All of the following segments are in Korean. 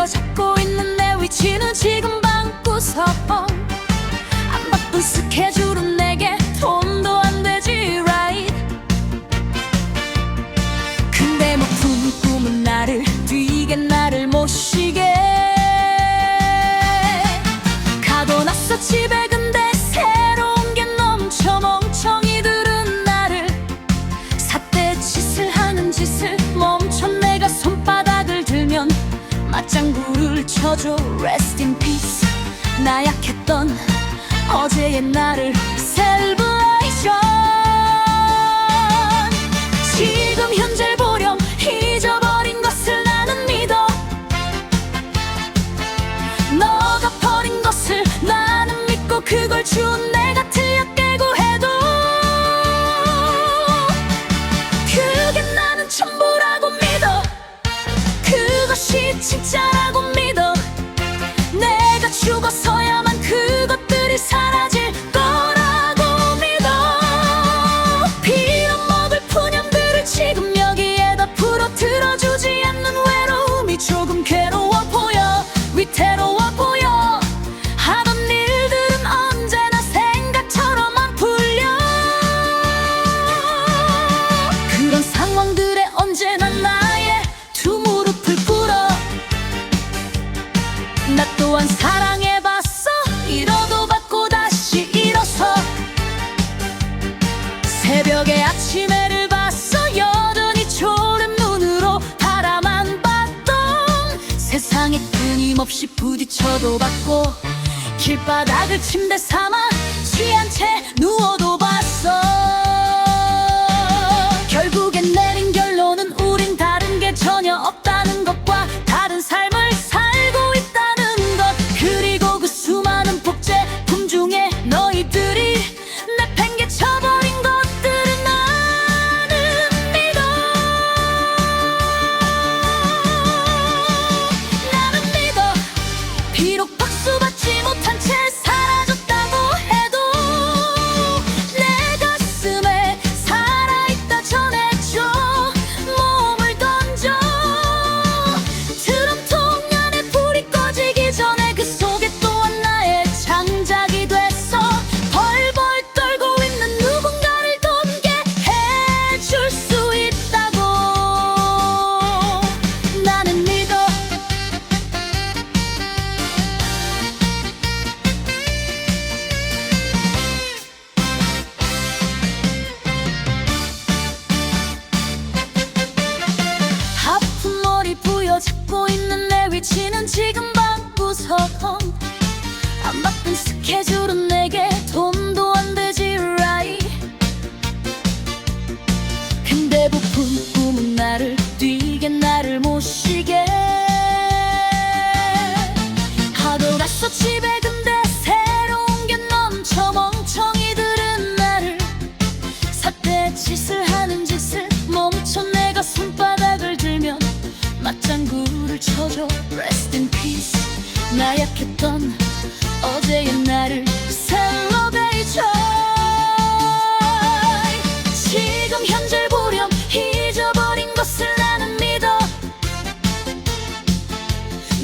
부여잡고 있는 내 위치는 지금 방구석. 안 바쁜 스케줄은 내게 돈도 안 되지 right. 근데 높은 꿈은 나를 뛰게 나를 모시게 가둬놨어 집에. 근데 새로운 게 넘쳐 멍청이들은 나를 삿대 짓을 하는 짓을 멈춰. 내가 손바닥을 들면 맞장구를 쳐줘 Rest in peace. 나약했던 어제의 나를 셀브레이션. 지금 현재를 보렴. 잊어버린 것을 나는 믿어. 너가 버린 것을 나는 믿고 그걸 주운 내가 틀려 깨고 해도 그게 나는 전부라고 믿어. 그것이 진짜라고 믿어. 내가 죽어서야만 그것들이 사라질 거라고 믿어. 빌어먹을 푸념들을 지금 여기에다 풀어들어주지 않는 외로움이 조금 괴로워 보여. 위태로워 보여. 하던 일들은 언제나 생각처럼 안 풀려. 그런 상황들에 언제나 나의 두 무릎을 꿇어. 나 또한 사랑해봤어. 잃어도 받고 다시 일어서. 새벽에 아침 해를 봤어. 여전히 졸음 눈으로 바라만 봤던 세상에 끊임없이 부딪혀도 봤고 길바닥을 침대 삼아 취한 채 누워도 봤어. 결국엔 내린 결론은 우린 다른 게 전혀 없다는 것과 다른 삶을 살고 있다는 것. 그리고 그 수많은 복제품 중에 너희들이 내팽개쳐버린 것들은 나는 믿어. 나는 믿어. 비록 박수받지 못한 채 사라졌다고 해도 내 가슴에 살아있다 전해줘. 몸을 던져. 드럼통 안에 불이 꺼지기 전에 그 속에 또한 나의 장작이 됐어. 벌벌 떨고 있는 누군가를 돕게 해줄 수 있다고 나는 믿어. 아픈 머리 부여잡고 있는 내 위치는 지금 방구석. 안 바쁜 스케줄은 내게 돈도 안 되지 right. 근데 부푼 꿈은 나를 뛰게 나를 모시게 가둬놨어 집에. 근데 새로운 게 넘쳐 멍청이들은 나를 삿대 짓을 하는 짓을 멈춰. 내가 손바닥을 들면 맞장구를 쳐줘 Rest in peace. 나약했던 어제의 나를 셀러베이션. 지금 현재를 보렴. 잊어버린 것을 나는 믿어.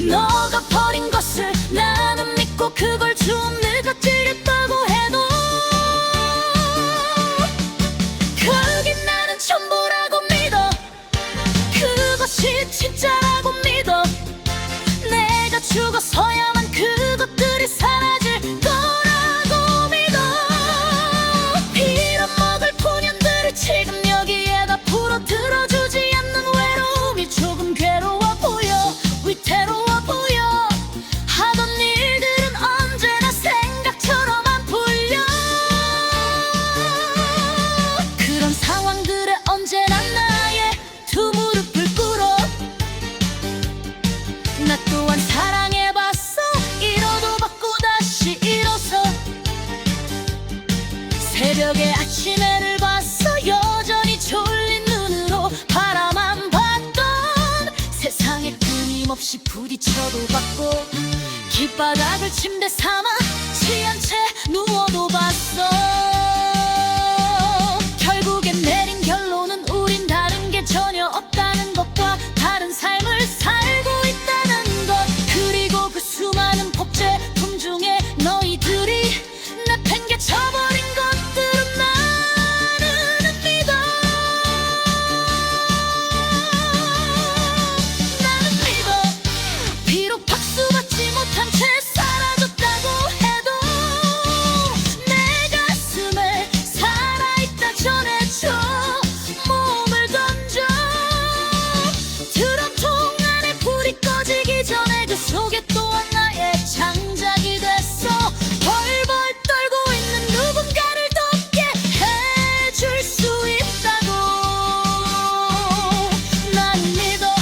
너가 버린 것을 나는 믿고 그걸 좀 내가 찔렸다고 해도 그게 나는 전부라고 믿어. 그것이 진짜라고 믿어. 내가 죽어서야만 그것들이 사라질 거라고 믿어. 빌어먹을 푸념들을 지금 여기에다 풀어들어주지 않는 외로움이 조금 괴로워 보여. 위태로워 보여. 하던 일들은 언제나 생각처럼 안 풀려. 그런 상황들에 언제나 나의 두 무릎을 꿇어. 나 또한 사랑해봤어. 잃어도 받고 다시 일어서. 새벽에 아침 해를 봤어. 여전히 졸린 눈으로 바라만 봤던 세상에 끊임없이 부딪혀도 봤고 길바닥을 침대 삼아 취한 채 누워도 봤어. 결국엔 내린 결론은 우린 다른 게 전혀 없다는 것과 다른 삶을 살고 있다는 것. 속에 또한 나의 장작이 됐어. 벌벌 떨고 있는 누군가를 덮게 해줄 수 있다고 난 믿어.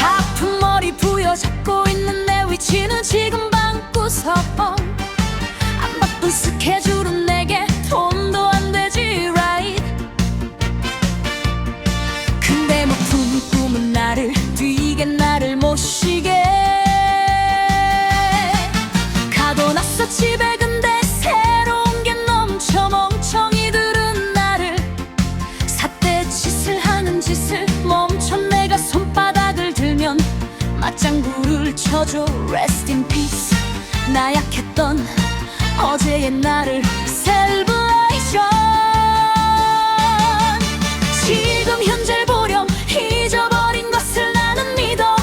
아픈 머리 부여잡고 있는 내 위치는 지금 방구석. 안 바쁜 스케줄은 내게 돈도 안 되지 right. 근데 높은 꿈은 나를 뛰게 나를 모시게 가둬놨어 집에. 근데 새로운 게 넘쳐 멍청이들은 나를 삿대 짓을 하는 짓을 멈춰. 내가 손바닥을 들면 맞장구를 쳐줘. Rest in peace. 나약했던 어제의 나를 celebration. 지금 현재를 보렴. 잊어버린 것을 나는 믿어.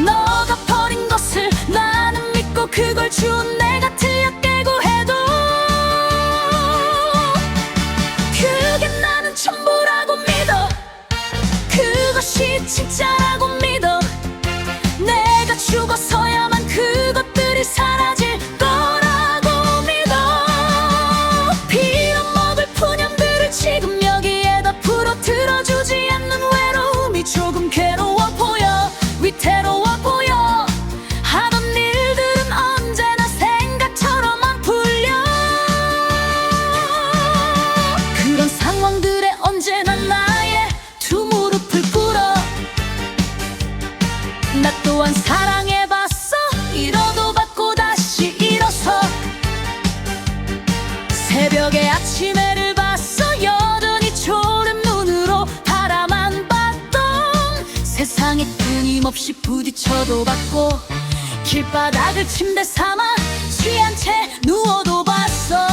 너가 버린 것을 나는 믿고 그걸 준 내가 틀려 깨고 해도 그게 나는 전부라고 믿어. 그것이 진짜라고 믿어. 내가 죽어서야만 그것들이 사라질 거라고 믿어. 빌어먹을 푸념들을 지금 여기에다 풀어들어주지 않는 외로움이 조금 괴로워 보여. 위태로워 보여. 하던 일들은 언제나 생각처럼 안 풀려. 그런 상황들에 언제나 나의 두 무릎을 꿇어. 나 또한 사랑해봤어. 잃어도 받고 다시 일어서. 새벽에 아침 해를 봤어. 여전히 초른 눈으로 바라만 봤던 세상에 끊임없이 부딪혀도 받고 길바닥을 침대 삼아 취한 채 누워도 봤어.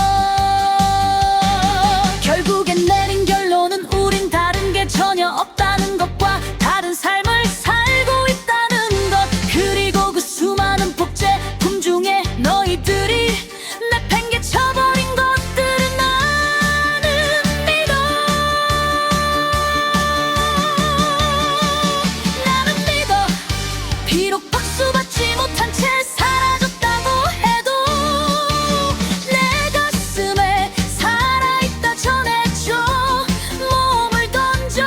결국엔 내린 결론은 우린 다른 게 전혀 없다는 것과 다른 삶을 살고 있다는 것. 그리고 그 수많은 복제품 중에 너희들이 내팽개쳐버린 것들을 나는 믿어. 나는 믿어. 비록 박수받지 못한 채 사라졌다고 해도 내 가슴에 살아있다 전해줘. 몸을 던져.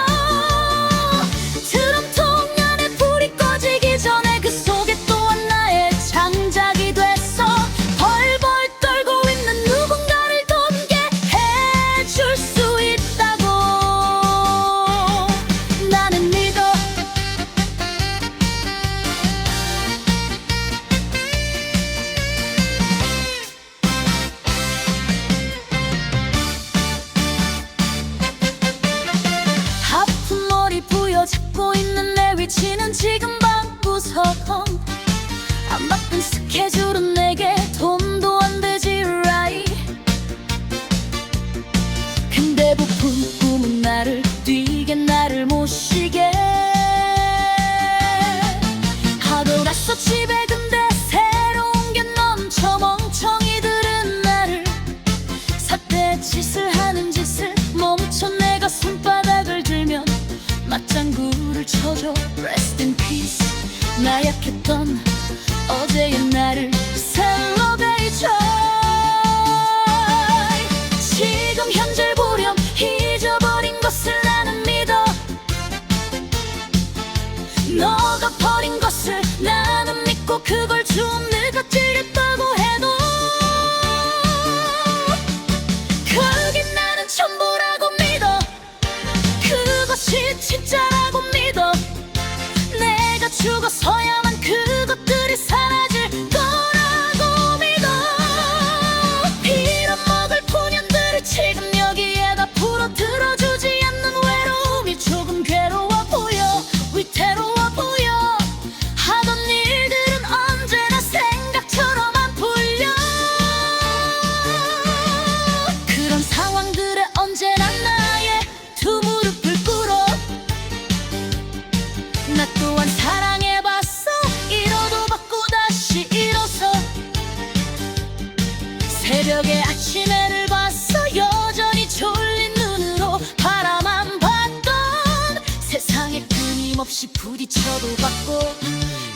새벽에 아침 해를 봤어. 여전히 졸린 눈으로 바라만 봤던 세상에 끊임없이 부딪혀도 봤고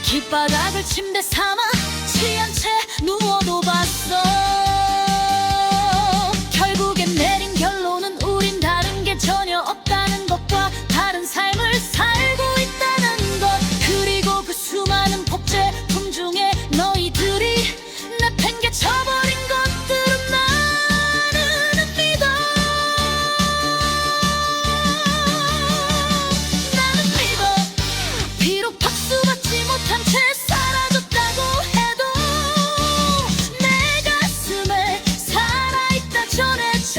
길바닥을 침대 삼아 취한 채 누워도 봤어. 결국엔 내린 결론은 우린 다른 게 전혀 없다는 것과 다른 삶을 살고 있다는 것. 그리고 그 수많은 복제품 중에 너희들이 내팽개쳐버린 것들은 나는 믿어. 나는 믿어. 비록 박수받지 못한 채 사라졌다고 해도 내 가슴에 살아있다 전해줘.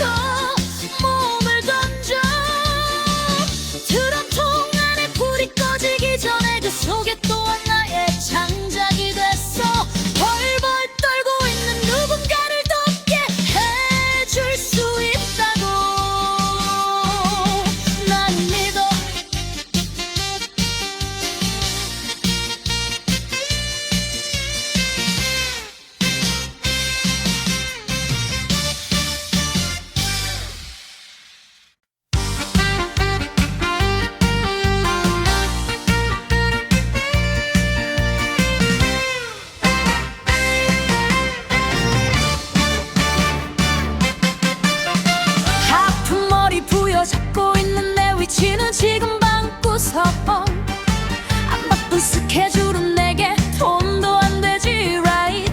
몸을 던져. 드럼통 안에 불이 꺼지기 전에 그 속에 또한 나의 창작이 됐어. 벌벌 떨고 있는 누군가를 덮게 해줄 수 있다고 난 믿어. 아픈 머리 부여잡고 있는 내 위치는 지금 방구석. 안 바쁜 스케줄은 내게 돈도 안 되지 right.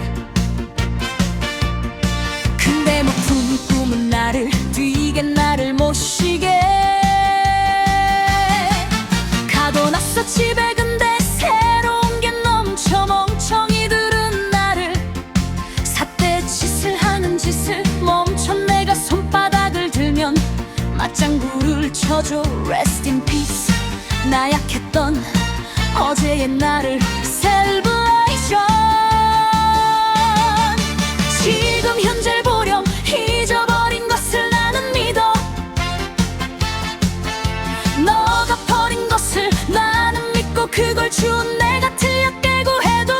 근데 목숨 꿈은 나를 뛰게 나를 모시게 가둬놨어 집에. 근데 새로운 게 넘쳐. 멍청이들은 나를 삿대 짓을 하는 짓을 멈춰. 내가 손바닥을 들면 맞장구를 쳐줘. Rest in peace. 나약했던 어제의 나를 celebration. 지금 현재를 보렴. 잊어버린 것을 나는 믿어. 너가 버린 것을 나는 믿고 그걸 주운 내가 틀려 깨고 해도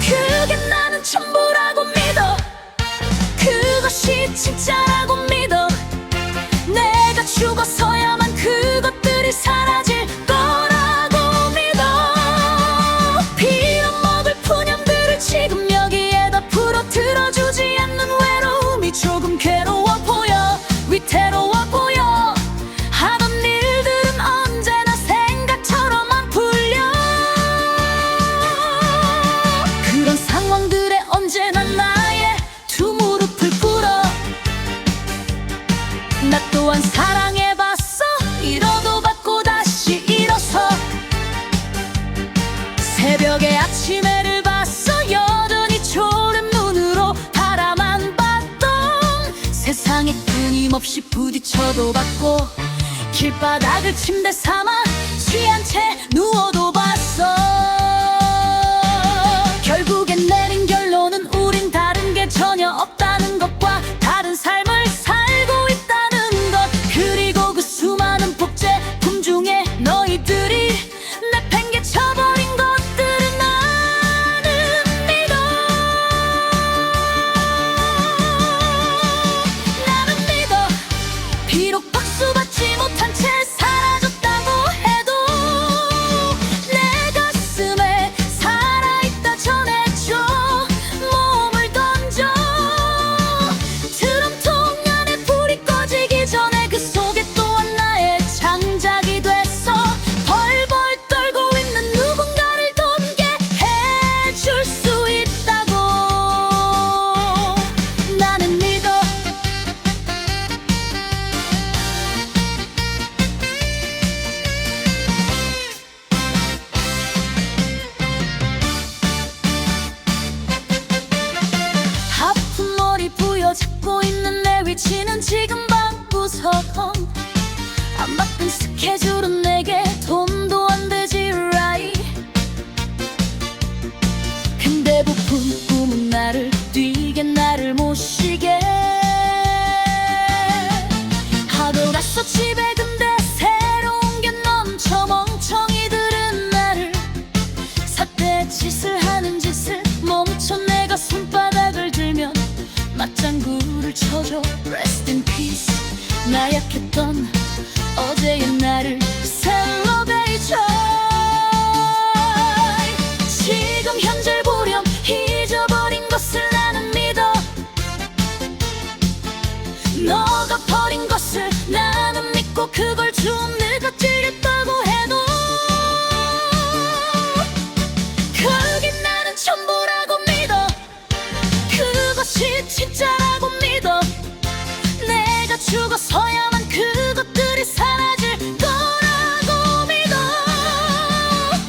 그게 나는 전부라고 믿어. 그것이 진짜라고 믿어. 내가 죽어서야만 그것들이 사라질 거라고 믿어. 빌어먹을 푸념들을 지금 여기에다 풀어들어주지 않는 외로움이 조금 괴로워 보여. 위태로워 보여. 하던 일들은 언제나 생각처럼 안 풀려. 그런 상황들에 언제나 나의 두 무릎을 꿇어. 나 또한 사랑해봤어. 잃어도 받고 다시 일어서. 새벽에 아침 해를 봤어. 여전히 졸은 눈으로 바라만 봤던 세상에 끊임없이 부딪혀도 봤고 길바닥을 침대 삼아 취한 채 누워도 봤어. 결국엔 내린 결론은 우린 다른 게 전혀 없다는 것과 다른 삶을 살고 있다는 것. 그리고 그 수많은 복제품 중에 너희들이 내팽개쳐버린 것들은 나는 믿어. 나는 믿어. 비록 박수받지 못한 채 사라졌다고 해도 내 가슴에 살아있다 전해줘. 몸을 던져. 드럼통 안에 불이 꺼지기 전에 그 속에 또한 나의 창작이 됐어. 벌벌 떨고 있는 누군가를 돕게 해줄 수 있다고 나는 믿어. 아픈 머리 부여잡고 있는 내 위치는 지금 방구석. 안 바쁜 스케줄은 내게 돈도 안 되지 right. 근데 부푼 꿈은 나를 뛰게 나를 모시게 가둬놨어 집에. 근데 새로운 게 넘쳐. 멍청이들은 나를 삿대 짓을 하는 짓을 멈춰. 내가 손 나약했던 어제의 나를 셀러베이션. 지금 현재를 보렴 잊어버린 것을 나는 믿어. 너가 버린 것을 나는 믿고 그걸 좀 늙어지겠다고 해도 그게 나는 전부라고 믿어. 그것이 진짜라고 믿어. 내가 죽어서야만 그것들이 사라질 거라고 믿어.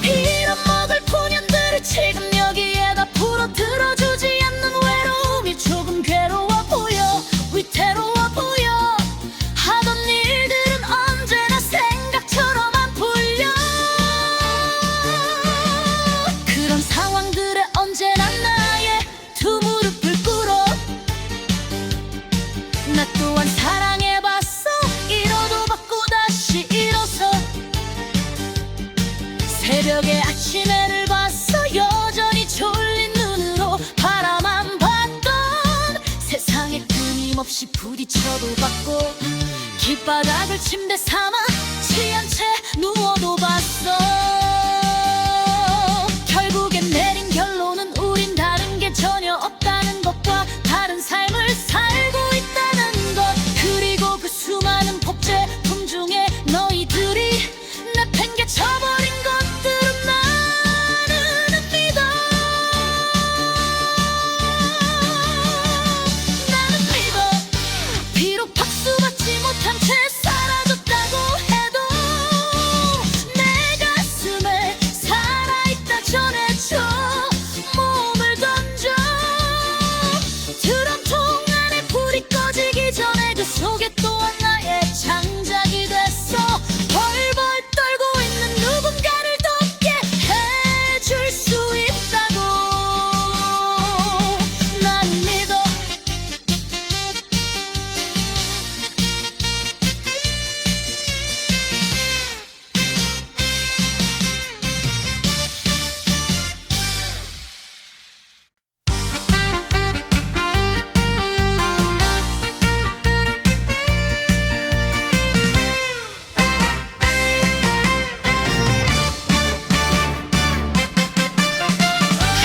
빌어먹을 푸념들을 지금 여기에다 풀어들어주지 않는 외로움이 조금 괴로워 보여, 위태로워 보여. 하던 일들은 언제나 생각처럼 안 풀려. 그런 상황들에 언제나 나의 두 무릎을 꿇어. 나 또한 사랑해봤어. 잃어도 받고 다시 일어서. 새벽에 아침 해를 봤어. 여전히 졸린 눈으로 바라만 봤던 세상에 끊임없이 부딪혀도 받고 길바닥을 침대 삼아 취한 채 누워도 봤어. 결국엔 내린 결론은 우린 다른 게 전혀 없다는 것과 다른 삶을 살고 있다는 것. 그리고 그 수많은 복제품 중에 너희들이 내팽개쳐버린 것들은 나는 믿어. 나는 믿어. 비록 박수받지 못한 채 사라졌다고 해도 내 가슴에 살아있다 전해줘. 몸을 던져. 드럼통 안에 불이 꺼지기 전에 그 속에 또한 나의 장작이 됐어. 벌벌 떨고 있는 누군가를 덮게 해줄 수 있다고 난 믿어.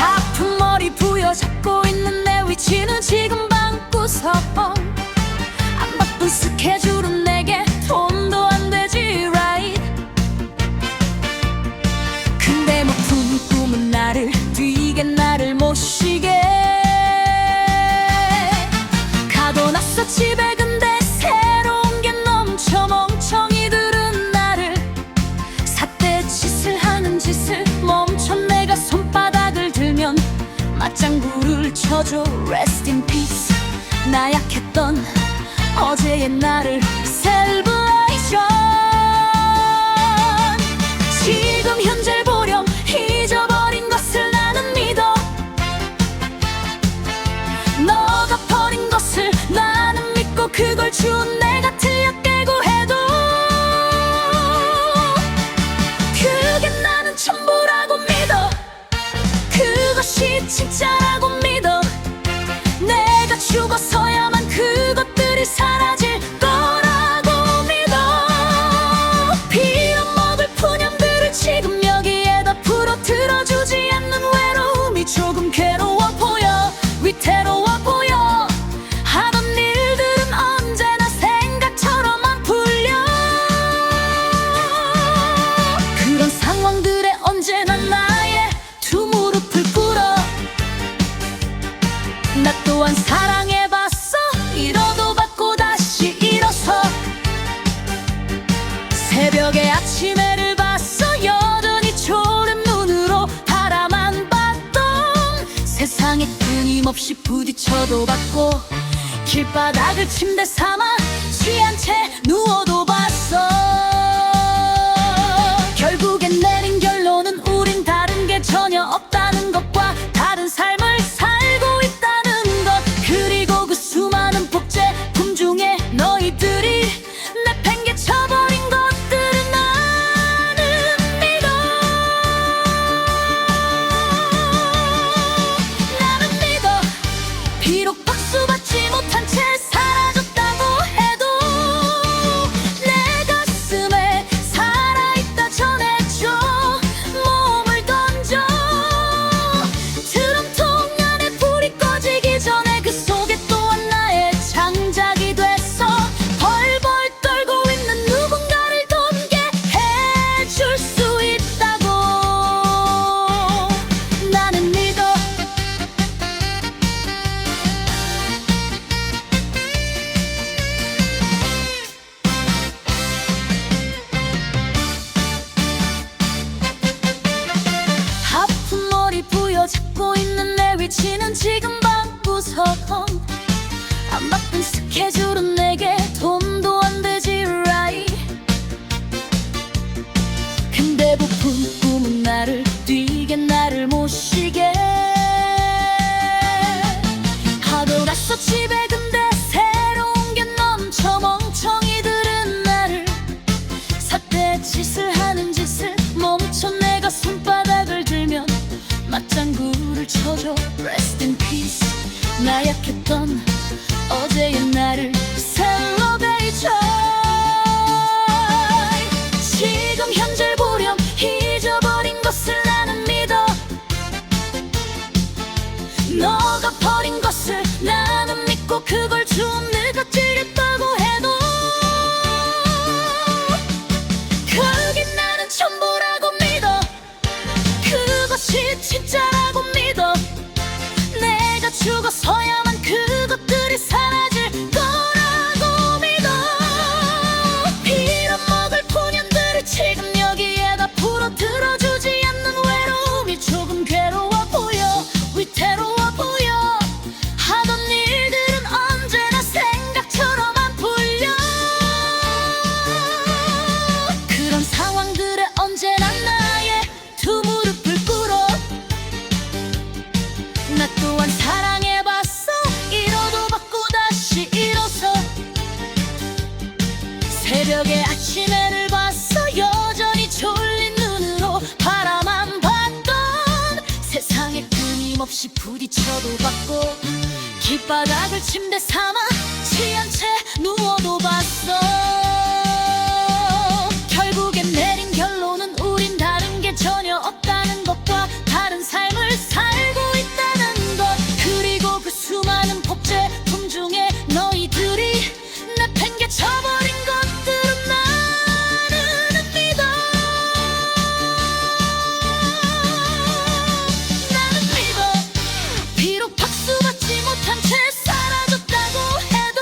아픈 머리 부여잡고 있는 내 위치는 지금 방구석. 안 바쁜 스케줄은 내게 돈도 안 되지 right. 근데 뭐 푼 꿈은 나를 뛰게 나를 모시게 가둬놨어 집에. 근데 새로운 게 넘쳐. 멍청이들은 나를 삿대 짓을 하는 짓을 멈춰. 내가 손바닥을 들면 맞장구를 쳐줘. Rest in peace. 나약했던 어제의 나를 셀러베이션. 지금 현재를 보렴 잊어버린 것을 나는 믿어. 너가 버린 것을 나는 믿고 그걸 준 내가 틀렸대고 해도 그게 나는 전부라고 믿어. 그것이 진짜라고 믿어. 내가 죽어서야만 그것들이 사라질 거라고 믿어. 빌어먹을 푸념들을 지금 여기에다 풀어들어주지 않는 외로움이 조금 괴로워 보여, 위태로워 보여. 하던 일들은 언제나 생각처럼 안 풀려. 그런 상황들에 언제나 나의 두 무릎을 꿇어. 나 또한 사랑해봤어. 잃어도 받고 다시 일어서. 새벽에 아침 해를 봤어. 여전히 졸은 눈으로 바라만 봤던 세상에 끊임없이 부딪혀도 받고 길바닥을 침대 삼아 취한 채 누워도 봤어. 결국엔 내린 결론은 우린 다른 게 전혀 없다는 것과 다른 삶을 살고 있다는 것. 그리고 그 수많은 복제품 중에 너희들이 내팽개쳐버린 것들은 나는 믿어. 나는 믿어. 비록 박수받지 못한 채 사라졌다고 해도 맞장구를 쳐줘 Rest in peace. 나약했던 어제의 나를 Celebration. 지금 현재를 보렴. 잊어버린 것을 나는 믿어. 너가 버린 것을 나는 믿고 그걸 좀 내가 찔렸다고 해도 그게 나는 전부라고 믿어. 그것이 진짜라고 믿어. 내가 죽어서야만 그것들이 사라질 거라고 믿어. 빌어먹을 푸념들을 지금 여기에다 풀어들어주지 않는 외로움이 조금 괴로워 보여. 위태로워 보여. 하던 일들은 언제나 생각처럼 안 풀려. 그런 상황들에 언제나 나의 두 무릎을 꿇어. 나 또한 사랑해봤어. 잃어도 받고 다시 일어서. 새벽에 아침 해를 봤어. 여전히 졸린 눈으로 바라만 봤던 세상에 끊임없이 부딪혀도 받고 길바닥을 침대 삼아 취한 채 누워도 봤어. 결국엔 내린 결론은 우린 다른 게 전혀 없다는 것과 다른 삶을 살고 있다는 것. 그리고 그 수많은 복제품 중에 너희들이 내팽개쳐버린 것들은 나는 믿어. 나는 믿어. 비록 박수받지 못한 채 사라졌다고 해도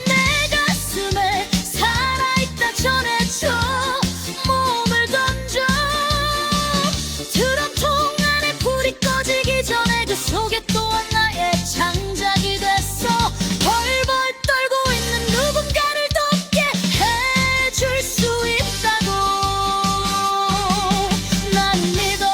내 가슴에 살아있다 전해줘. 몸을 던져. 드럼통 안에 불이 꺼지기 전에 그 속에 또한 나의 장작이 됐어. 벌벌 떨고 있는 누군가를 덮게 해줄 수 있다고 난 믿어.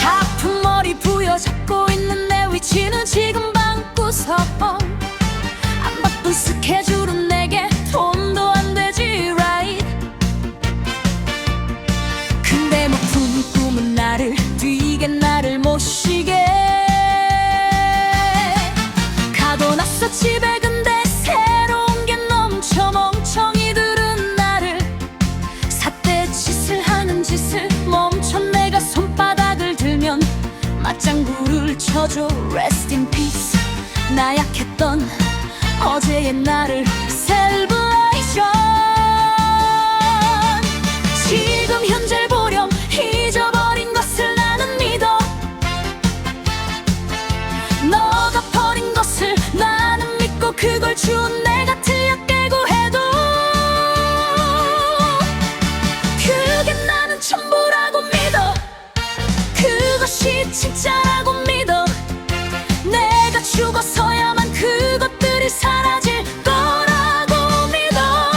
아픈 머리 부여잡고 있는 내 위치는 지금 방구석. 안 바쁜 스케줄은 내게 돈도 안 되지 right. 근데 높은 꿈은 나를 뛰게 나를 모시게 가둬놨어 집에. 근데 새로운 게 넘쳐. 멍청이들은 나를 삿대짓을 하는 짓을 멈춰. 내가 손바닥을 들면 맞장구를 쳐줘 Rest in peace. 나약했던 어제의 나를 Celebration. 지금 현재를 보렴. 잊어버린 것을 나는 믿어. 너가 버린 것을 나는 믿고 그걸 준 내가 틀려 깨고 해도 그게 나는 전부라고 믿어. 그것이 진짜라고 믿어. 내가 죽어서야만 그것들이 사라질 거라고 믿어.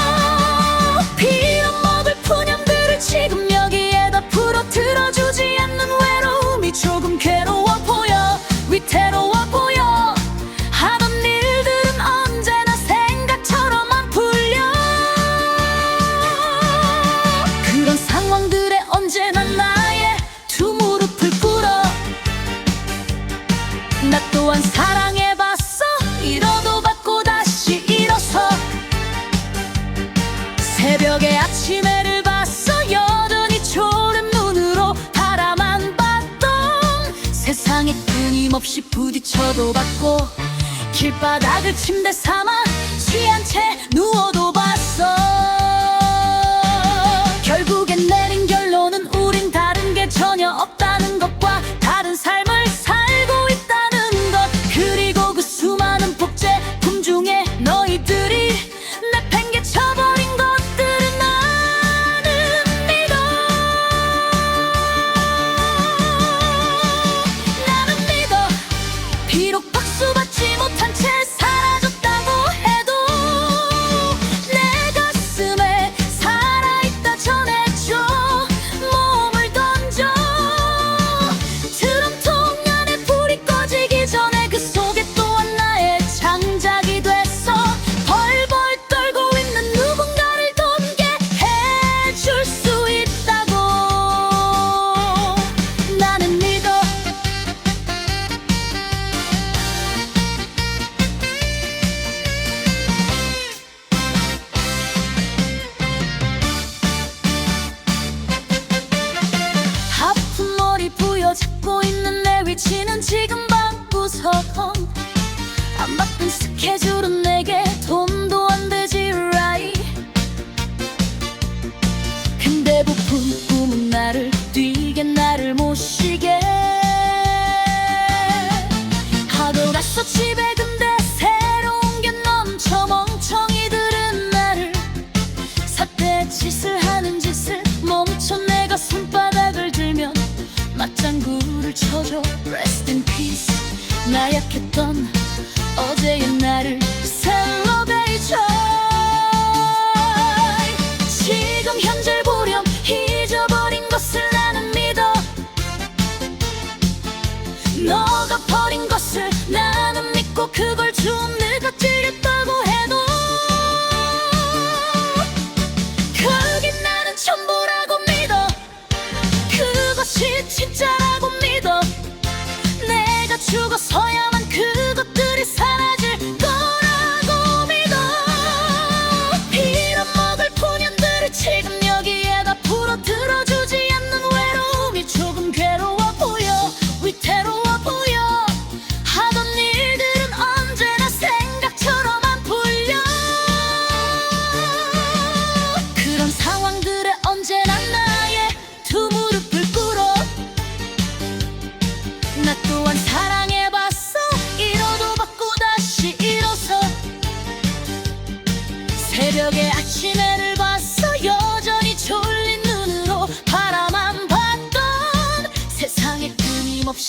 빌어먹을 푸념들을 지금 여기에다 풀어들어주지 않는 외로움이 조금 괴로워 보여. 위태로워 보여. 하던 일들은 언제나 생각처럼 안 풀려. 그런 상황들에 언제나 나의 두 무릎을 꿇어. 나 또한 사랑해봤어. 잃어도 받고 다시 일어서. 새벽에 아침 해를 봤어. 여전히 졸음 눈으로 바라만 봤던 세상에 끊임없이 부딪혀도 받고 길바닥을 침대 삼아 취한 채 누워도 봤어. 결국엔 내린 결론은 우린 다른 게 전혀 없다는 것과 다른 삶을 살고 있다는 것. 그리고 그 수많은 복제품 중에 너희들이 내팽개쳐버린 것들은 나는 믿어. 나는 믿어. 비록 박수받지 못한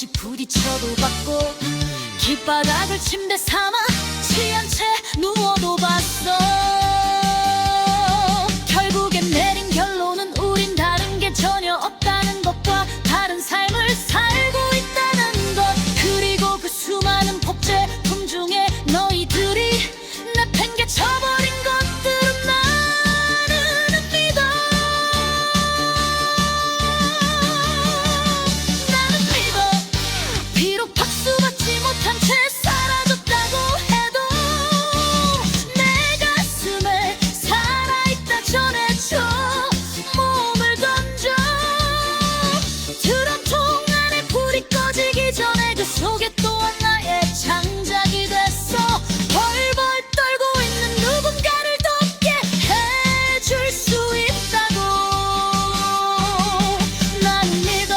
틀림없이 부딪혀도 받고 길바닥을 침대 삼아 취한 채 누워도 봤어. 결국엔 내린 결론은 우린 다른 게 전혀 없다는 것과 다른 삶을 살고 있다는 것. 그리고 그 수많은 복제품 중에 너희들이 내팽개쳐버린 것들은 나는 믿어. 나는 믿어. 비록 박수받지 못한 채 사라졌다고 해도 내 가슴에 살아있다 전해줘. 몸을 던져. 드럼통 안에 불이 꺼지기 전에 그 속에 또한 나의 창작이 됐어. 벌벌 떨고 있는 누군가를 덮게 해줄 수 있다고 난 믿어.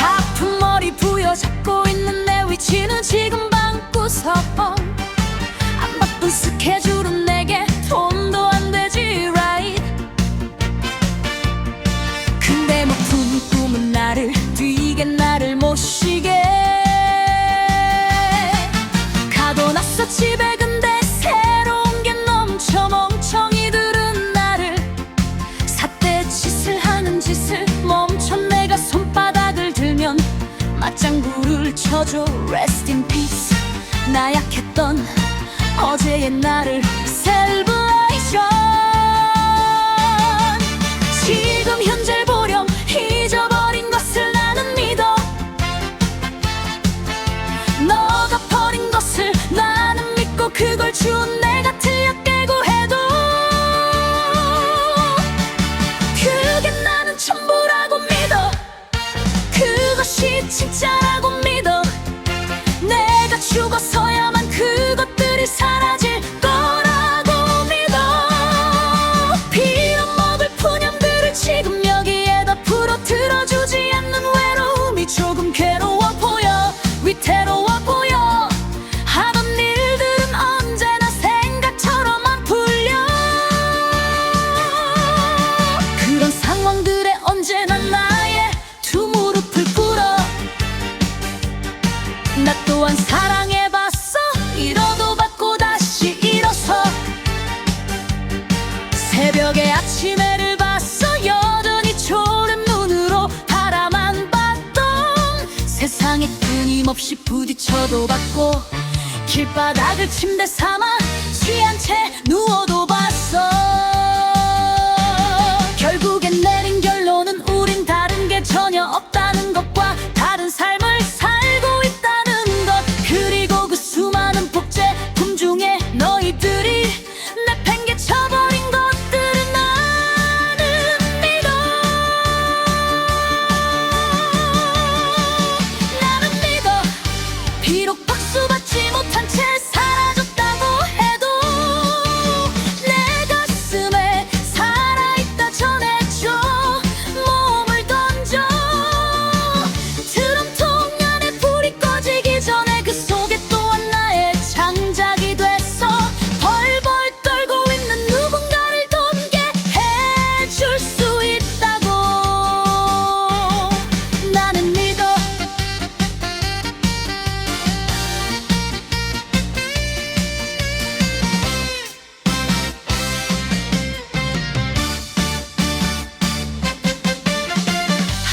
아픈 머리 부여잡고 있는 내 위치는 지금 방구석. 안 바쁜 스케줄은 내게 돈도 안 되지 right. 근데 높은 꿈은 나를 뛰게 나를 모시게 가둬놨어 집에. 근데 새로운 게 넘쳐. 멍청이들은 나를 삿대 짓을 하는 짓을 멈춰. 내가 손바닥을 들면 맞장구를 쳐줘. Rest in peace. 나약했던 어제의 나를 celebration. 지금 현재를 보렴. 잊어버린 것을 나는 믿어. 너가 버린 것을 나는 믿고 그걸 주운 내가 틀려 깨고 해도 그게 나는 전부라고 믿어. 그것이 진짜라고 믿어. 내가 죽어서야만 그것들이 사라질 거라고 믿어. 빌어먹을 푸념들을 지금 여기에다 풀어들어주지 않는 외로움이 조금 괴로워 보여. 위태로워 보여. 하던 일들은 언제나 생각처럼 안 풀려. 그런 상황들에 언제나 나의 두 무릎을 꿇어. 나 또한 사랑해봤어. 잃어도 받고 다시 일어서. 새벽에 아침 해를 봤어. 여전히 초른 눈으로 바라만 봤던 세상에 끊임없이 부딪혀도 받고 길바닥을 침대 삼아 취한 채 누워도 봤어. 결국엔 내린 결론은 우린 다른 게 전혀 없다는 것과 다른 삶을 살고 있다는 것. 그리고 그 수많은 복제품 중에 너희들이 내팽개쳐버린 것들은 나는 믿어. 나는 믿어. 비록 박수받지 못한 채 사라졌다고 해도 내 가슴에 살아있다 전해줘. 몸을 던져. 드럼통 안에 불이 꺼지기 전에 그 속에 또한 나의 창작이 됐어. 벌벌 떨고 있는 누군가를 돕게 해줄 수 있다고 나는 믿어.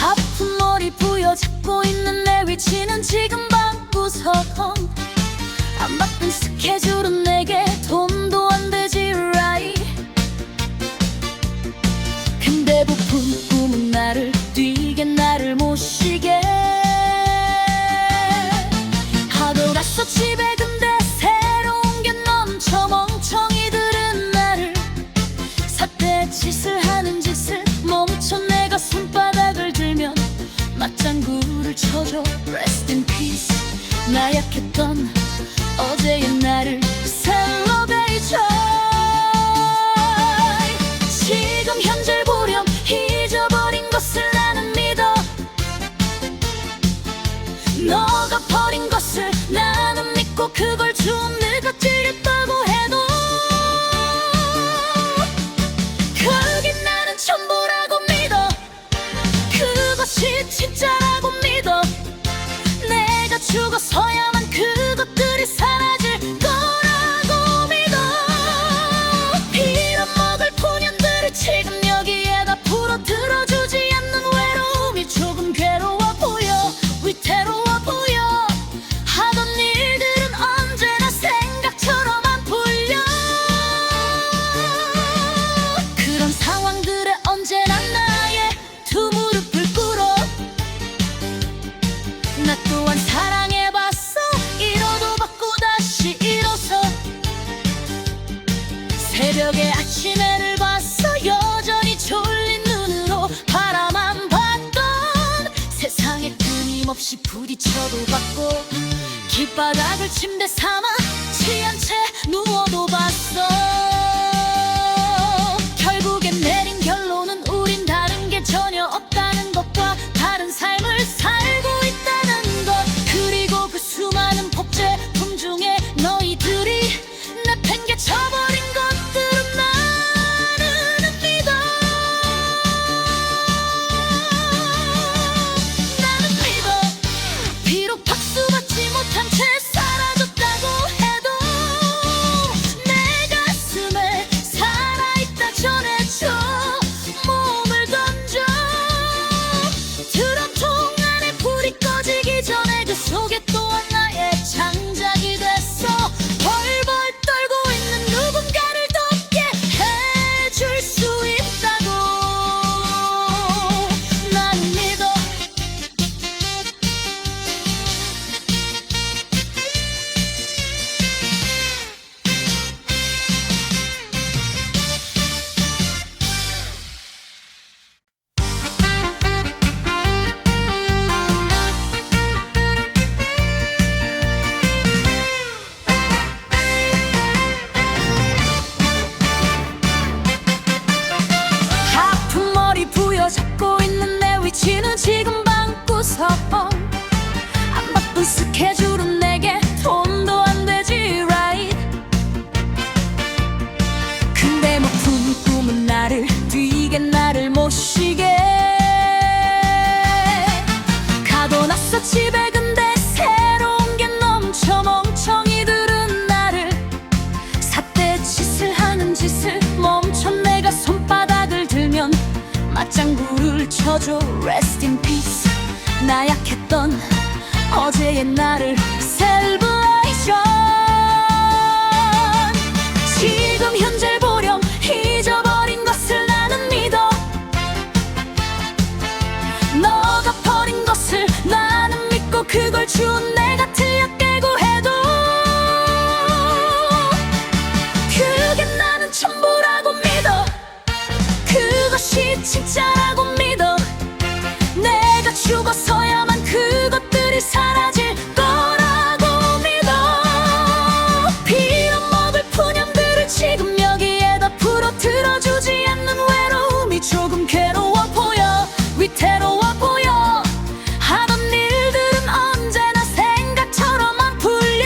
아픈 머리 부여잡고 있는 내 위치는 지금 방구석. 안 바쁜 스케줄은 내게 돈도 안 되지 right. 근데 부푼 꿈은 나를 뛰게 나를 모시게 가둬놨어 집에. 근데 새로운 게 넘쳐. 멍청이들은 나를 삿대 짓을 하는 짓을 멈춰. 내가 손바닥을 들면 맞장구를 쳐줘. Rest in peace. 나약했던 어제의 나를 죽어서야만 그것들이 사라질 거라고 믿어. 빌어먹을 푸념들을 지금 여기에다 풀어들어주지 않는 외로움이 조금 괴로워 보여, 위태로워 보여. 하던 일들은 언제나 생각처럼 안 풀려. 그런 상황들에 언제나 나의 두 무릎을 꿇어. 나 또한 사랑해봤어. 잃어도 받고 다시 일어서 새벽에 아침 해를 봤어. 여전히 졸린 눈으로 바라만 봤던 세상에 끊임없이 부딪혀도 받고 길바닥을 침대 삼아 취한 채 누워도 봤어. 결국엔 내린 결론은 우린 다른 게 전혀 없다는 것과 다른 삶을 살고 있다는 것. 그리고 그 수많은 복제품 중에 너희들이 내팽개쳐버린 것들은 나는 믿어. 나는 믿어. 비록 박수받지 못한 채 사라졌다고 해도 내 가슴에 살아있다 전해줘. 몸을 던져. 드럼통 안에 불이 꺼지기 전에 그 속에 또한 나의 창작이 됐어. 벌벌 떨고 있는 누군가를 덮게 해줄 수 있다고 난 믿어. 아픈 머리 부여잡고 있는 내 위치는 지금 방구석. 안 바쁜 스케줄은 내게 돈도 안 되지 right. 근데 뭐 푸는 꿈은 나를 뛰게 나를 모시게 가둬놨어 집에. 근데 새로운 게 넘쳐. 멍청이들은 나를 삿대 짓을 하는 짓을 멈춰. 내가 손바닥을 들면 맞장구를 쳐줘. Rest in peace. 나약했던 어제의 나를 celebration. 지금 현재를 보렴. 잊어버린 것을 나는 믿어. 너가 버린 것을 나는 믿고 그걸 주운 내가 틀려 깨고 해도 그게 나는 전부라고 믿어. 그것이 진짜라고 믿어. 내가 죽어서야만 그것들이 사라질 거라고 믿어. 빌어먹을 푸념들을 지금 여기에다 풀어들어주지 않는 외로움이 조금 괴로워 보여, 위태로워 보여. 하던 일들은 언제나 생각처럼 안 풀려.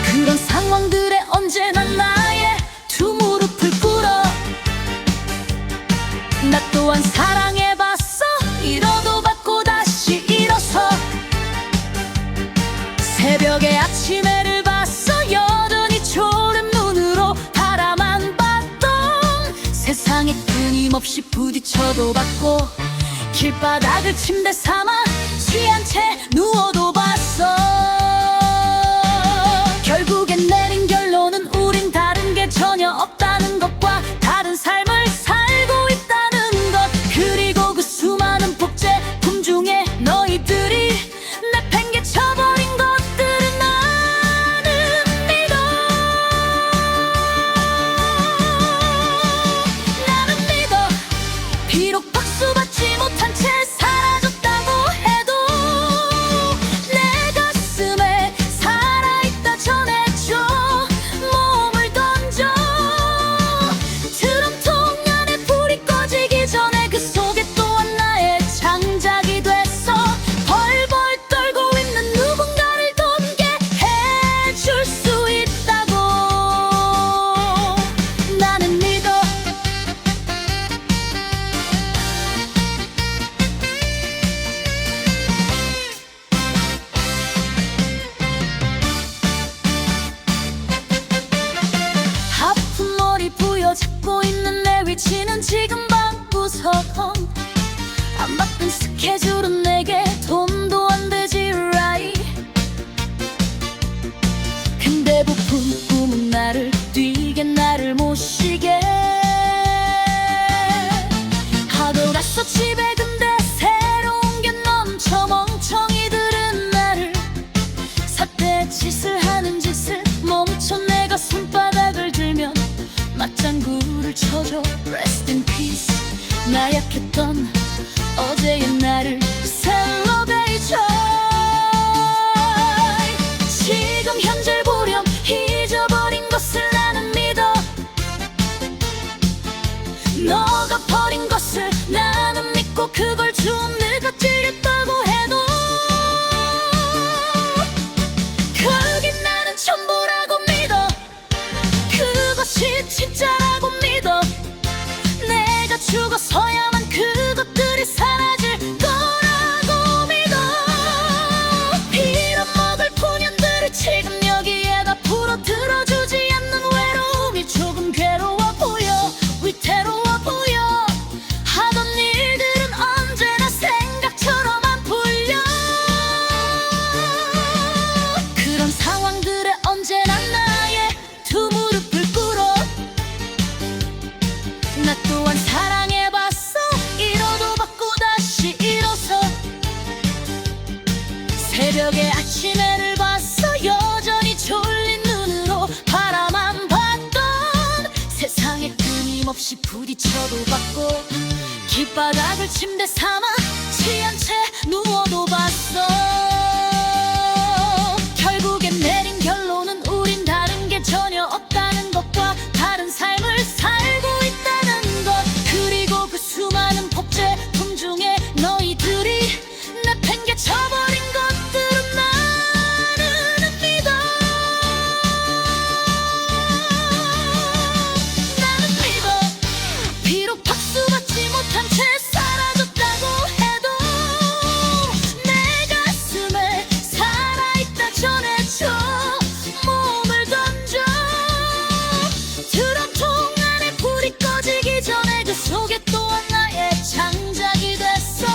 그런 상황들에 언제나 나의 두 무릎을 꿇어. 나 또한 사랑해봤어. 잃어도 받고 다시 일어서 새벽에 아침 해를 봤어. 여전히 졸음 눈으로 바라만 봤던 세상에 끊임없이 부딪혀도 받고 길바닥을 침대 삼아 취한 채 누워도 봤어. 결국엔 내린 결론은 우린 다른 게 전혀 없다는 것과 다른 삶을 살고 있다는 것. 그리고 그 수많은 복제품 중에 너희들이 내팽개쳐버린 것들은 나는 믿어. 나는 믿어. 비록 박수받지 못한 채 사라졌다고 해도 내 가슴에 살아있다 전해줘. 쉬게 하고 갔어 집에. 근데 새로운 게 넘쳐 멍청이들은 나를 삿대짓을 하는 짓을 멈춰. 내가 손바닥을 들면 맞장구를 쳐줘. Rest in peace. 나약했던 어제의 나를 Celebration. 지금 현재를 보렴. 잊어버린 것을 나는 믿어. 너가 버린 것을 나는 믿고 그걸 좀 내가 찔렸다고 해도 그게 나는 전부라고 믿어. 그것이 진짜라고 믿어. 내가 죽어서야만 그것들이 사라질 거라고 믿어. 빌어먹을 푸념들을 지금 여기에다 풀어들어주지 않는 외로움이 조금 괴로워 보여. 위태로워 보여. 하던 일들은 언제나 생각처럼 안 풀려. 그런 상황들에 언제나 나의 두 무릎을 꿇어. 나 또한 사랑해봤어. 잃어도 받고 다시 일어서. 새벽에 아침 해를 봤어. 여전히 졸린 눈으로 바라만 봤던 세상에 끊임없이 부딪혀도 받고 길바닥을 침대 삼아 취한 채 누워도 봤어. 결국엔 내린 결론은 우린 다른 게 전혀 없다는 것과 다른 삶을 살고 있다는 것. 그리고 그 수많은 복제품 중에 너희들이 내팽개쳐버린 것들은 나는 믿어. 나는 믿어. 비록 박수받지 못한 채 사라졌다고 해도 내 가슴에 살아있다 전해줘. 몸을 던져. 드럼통 안에 불이 꺼지기 전에 그 속에 또한 나의 장작이 됐어.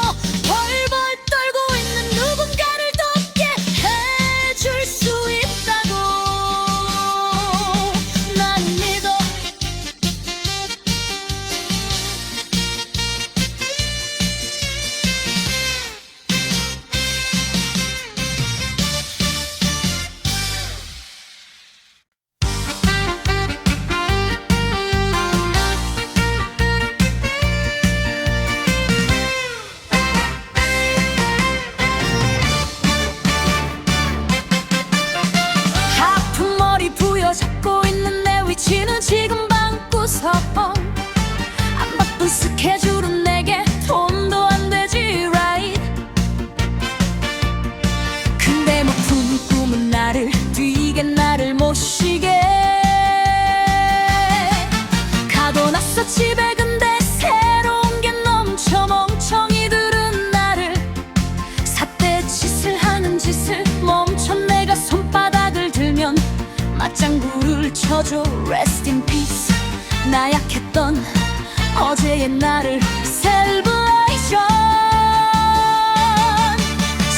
벌벌 떨고 있는 누군가를 덮게 해줄 수 있다고 난 믿어. 아픈 머리 부여잡고 있는 내 위치는 지금 방구석. 안 바쁜 스케줄은 내게 돈도 안 되지 right. 근데 뭐 품은 꿈은 나를 뛰게 나를 모시게 가도 났어 집에. 근데 새로운 게 넘쳐 멍청이들은 나를 삿대짓을 하는 짓을 멈춰. 내가 손바닥을 들면 맞장구를 쳐줘. Rest in peace. 나약했던 어제의 나를 Celebration.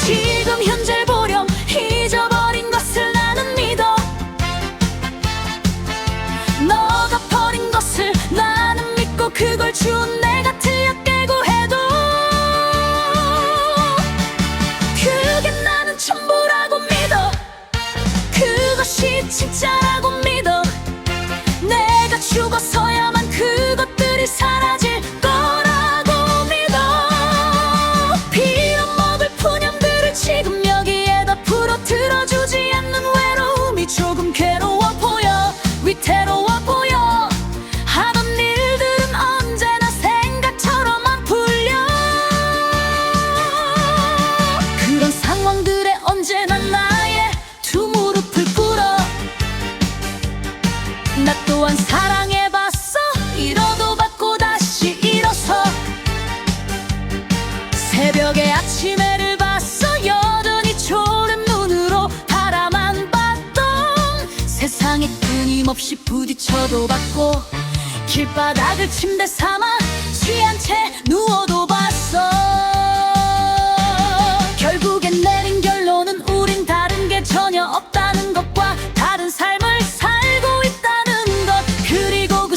지금 현재를 보렴. 잊어버린 것을 나는 믿어. 너가 버린 것을 나는 믿고 그걸 준 내가 틀려 깨고 해도 그게 나는 전부라고 믿어. 그것이 진짜라고 믿어. 내가 죽어서야만 그것들이 사라질 거라고 믿어. 빌어먹을 푸념들을 지금 여기에다 풀어들어주지 않는 외로움이 조금 괴로워 보여. 위태로워 보여. 하던 일들은 언제나 생각처럼 안 풀려. 그런 상황들에 언제나 나의 두 무릎을 꿇어. 나 또한 사랑해봤어. 잃어도 받고 다시 일어서. 새벽에 아침 해를 봤어. 여전히 졸음 눈으로 바라만 봤던 세상에 끊임없이 부딪혀도 받고 길바닥을 침대 삼아 취한 채 누워도 봤어. 결국엔 내린 결론은 우린 다른 게 전혀 없다는 것과 다른 삶을 살고 있다는 것. 그리고 그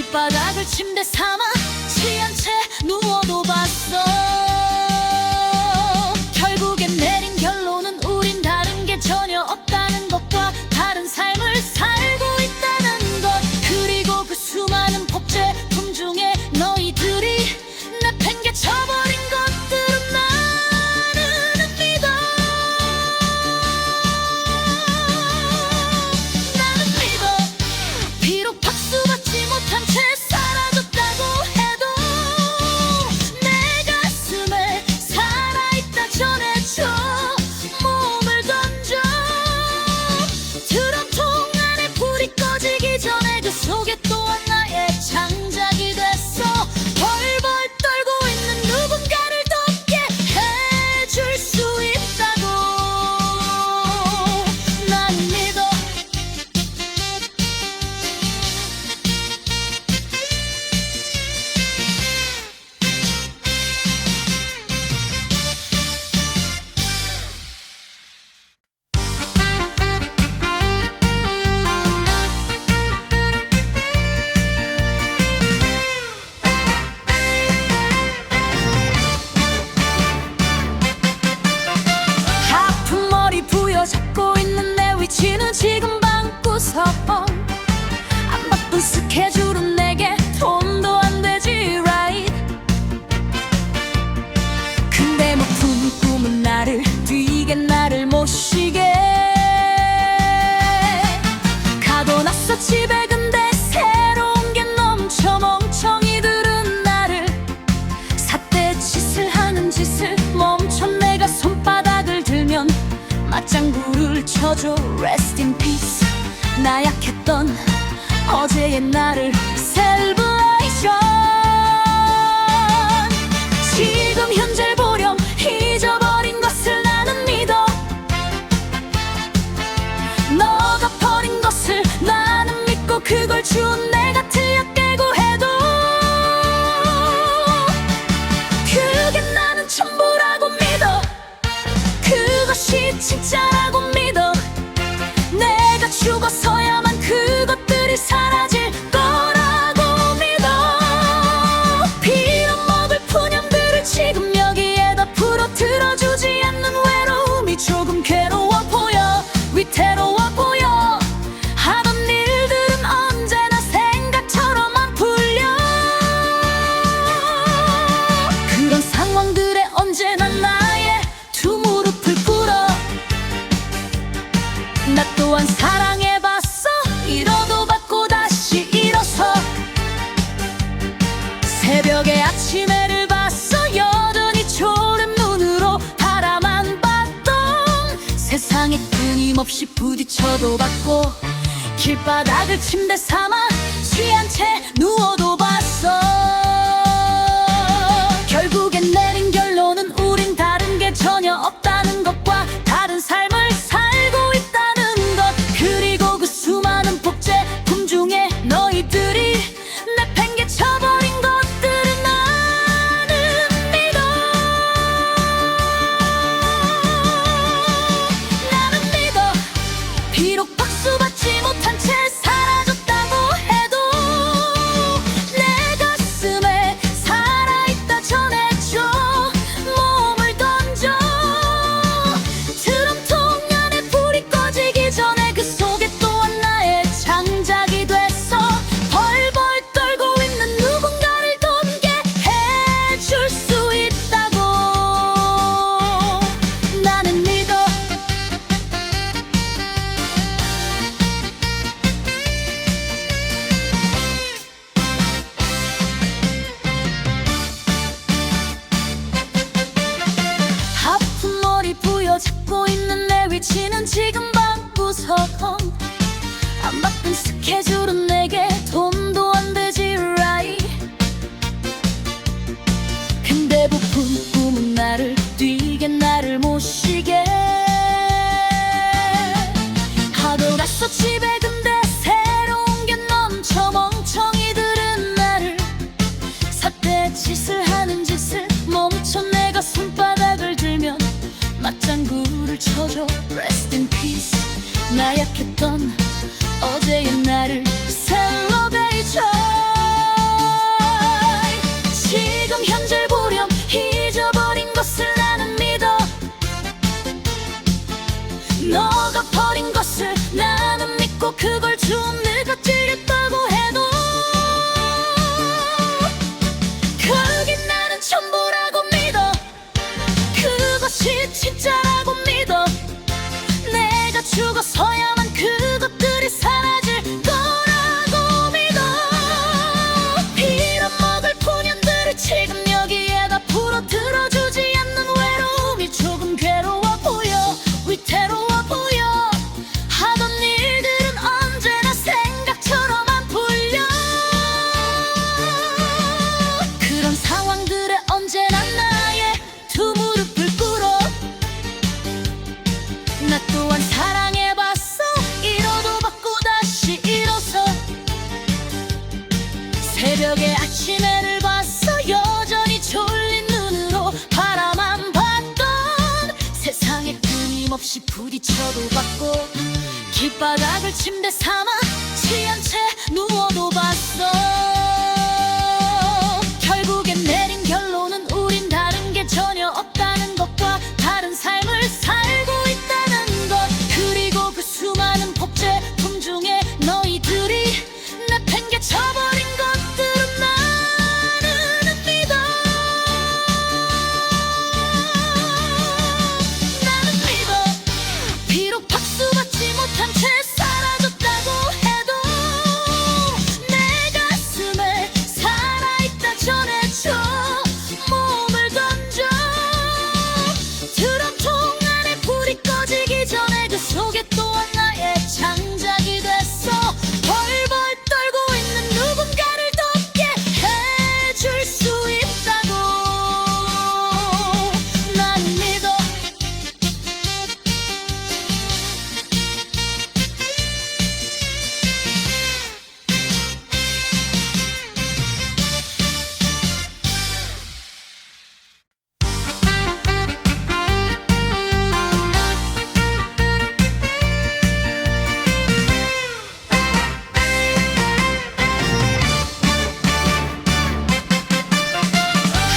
길바닥을 침대 삼아 취한 채 누워도 봤어. 결국엔 내린 결론은 우린 다른 게 전혀 없다는 것과 다른 삶을 살고 있다는 것. 그리고 그 수많은 복제품 중에 너희들이 내팽개쳐버린 것들은 나는 믿어. 나는 믿어. 비록 박수받지 못한 채 사라졌다고 해도 내 가슴에 살아있다 전해줘. 몸을 던져. 드럼통 안에 불이 꺼지기 전에 그 속에 또한 나의 창작이 됐어. 벌벌 떨고 있는 누군가를 덮게 해줄 수 있다고 나는 믿어. 아픈 머리 부여잡고 있는 내 위치는 지금 방구석. 안 바쁜 스케줄은 내게 돈도 안 되지 right. 근데 높은 꿈은 나를 뛰게 나를 못 쉬게. 가둬놨어 집에. 근데 새로운 게 넘쳐. 멍청이들은 나를 삿대짓을 하는 짓을 멈춰. 내가 손바닥을 들면 맞장구를 쳐줘. Rest in peace. 나약했던 어제의 나를 celebration. 지금 현재를 보렴. 잊어버린 것을 나는 믿어. 너가 버린 것을 나는 믿고 그걸 주운 내가 틀려 깨고 해도 그게 나는 전부라고 믿어. 그것이 진짜라고 믿어. 내가 죽어서야만 그것들이 사라질 거라고 믿어. 빌어먹을 푸념들을 지금 여기에다 풀어들어주지 않는 외로움이 조금 괴로워 보여. 위태로워 보여. 하던 일들은 언제나 생각처럼 안 풀려. 그런 상황들에 언제나 나의 두 무릎을 꿇어. 나 또한 사랑해봤어. 잃어도 받고 다시 일어서. 새벽에 아침 해를 봤어. 여전히 초른 눈으로 바라만 봤던 세상에 끊임없이 부딪혀도 받고 길바닥을 침대 삼아 취한 채 누워도 봤어. 결국엔 내린 결론은 우린 다른 게 전혀 없다는 것과 다른 삶을 살고 있다는 것. 그리고 그 수많은 복제품 중에 너희들이 내팽개쳐버린 것들은 나는 믿어. 나는 믿어. 비록 박수받지 못한 채 사라졌다고 해도 내 가슴에 살아있다 전해줘. 몸을 던져. 드럼통 안에 불이 꺼지기 전에 그 속에 또한 나의 창작이 됐어. 벌벌 떨고 있는 누군가를 돕게 해줄 수 있다고 나는 믿어. 아픈 머리 부여잡고 있는 내 위치는 지금 방구석. 안 바쁜 스케줄은 내게 돈도 안 되지 right. 근데 부푼 꿈은 나를 뛰게 나를 못 쉬게. 가둬놨어 집에. 근데 새로운 게 넘쳐. 멍청이들은 나를 삿대짓을 하는 짓을 멈춰. 내가 손바닥을 들면 맞장구를 쳐줘. Rest in peace. 나약했던 어제의 나를 celebration. 아침 해를 봤어. 여전히 졸린 눈으로 바라만 봤던 세상에 끊임없이 부딪혀도 봤고 길바닥을 침대 삼아 취한 채 누워도 봤어. 결국엔 내린 결론은 우린 다른 게 전혀 없다는 것과 다른 삶을 살고 있다는 것. 그리고 그 수많은 복제품 중에 너희들이 내팽개쳐버린 것들은 나는 믿어. 나는 믿어. 비록 박수받지 못한 채 사라졌다고 해도 내 가슴에 살아있다 전해줘. 몸을 던져. 드럼통 안에 불이 꺼지기 전에 그 속에 또한 나의 창작이 됐어. 벌벌 떨고 있는 누군가를 덮게 해줄 수 있다고 난 믿어.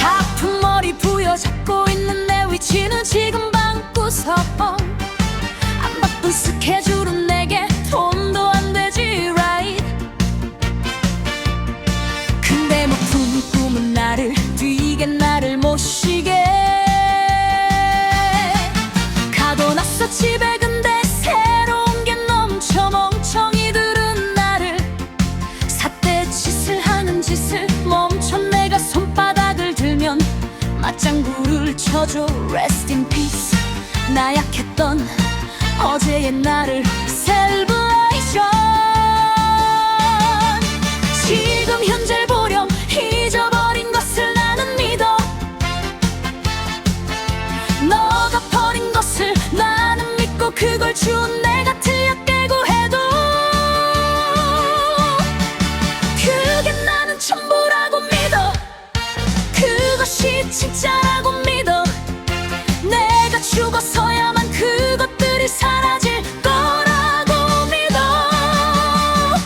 아픈 머리 부여잡고 있는 내 위치는 지금 방구석. 안 바쁜 스케줄은 내게 돈도 안 되지 right. 근데 뭐 꿈은 나를 뛰게 나를 모시게 가고 났어 집에. 근데 새로운 게 넘쳐. 멍청이들은 나를 삿대 짓을 하는 짓을 멈춰. 내가 손바닥을 들면 맞장구를 쳐줘. Rest in peace. 나약했던 어제의 나를 celebration. 지금 현재를 보렴. 잊어버린 것을 나는 믿어. 너가 버린 것을 나는 믿고 그걸 준 내가 틀려 깨고 해도 그게 나는 전부라고 믿어. 그것이 진짜라고 믿어. 내가 죽어서야만 그것들이 사라질 거라고 믿어.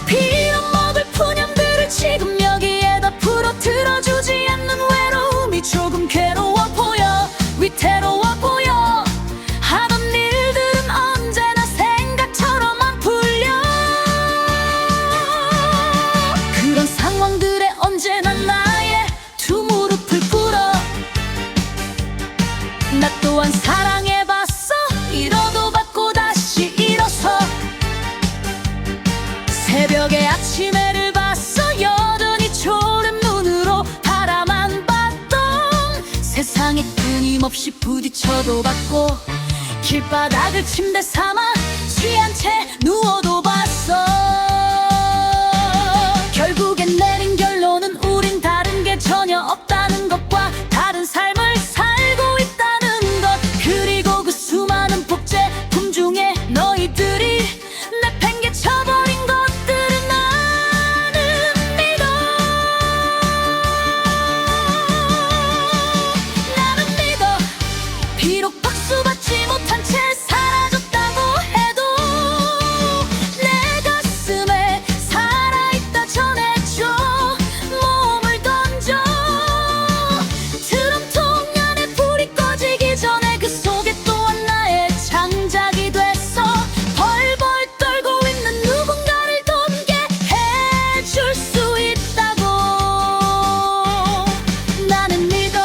빌어먹을 푸념들을 지금 여기에다 풀어들어주지 않는 외로움이 조금 괴로워 보여. 위태로워 보여. 하던 일들은 언제나 생각처럼 안 풀려. 그런 상황들에 언제나 나의 두 무릎을 꿇어. 나 또한 사랑해봤어. 잃어도 받고 다시 일어서. 새벽에 아침 해를 봤어. 여전히 졸음 눈으로 바라만 봤던 세상에 끊임없이 부딪혀도 봤고 길바닥을 침대 삼아 취한 채 누워도 봤어. 결국엔 내린 결론은 우린 다른 게 전혀 없다는 것과 다른 삶을 살고 있다는 것. 그리고 그 수많은 복제품 중에 너희들이 내팽개쳐버린 것들은 나는 믿어. 나는 믿어. 비록 박수받지 못한 채 사라졌다고 해도 내 가슴에 살아있다 전해줘. 몸을 던져. 드럼통 안에 불이 꺼지기 전에 그 속에 또한 나의 창작이 됐어. 벌벌 떨고 있는 누군가를 돕게 해줄 수 있다고 나는 믿어.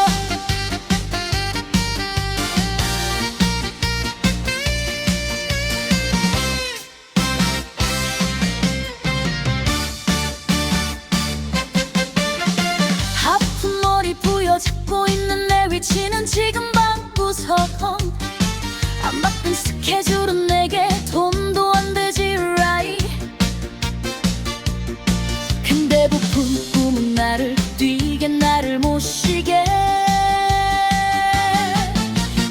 아픈 머리 부여잡고 있는 내 위치는 지금 방구석. 안 바쁜 스케줄은 내게 돈도 안 되지 right. 근데 부푼 꿈은 나를 뛰게 나를 모시게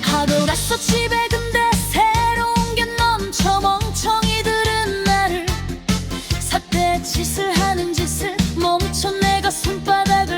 하고 갔어 집에. 근데 새로운 게 넘쳐. 멍청이들은 나를 삿대 짓을 하는 짓을 멈춰. 내가 손바닥을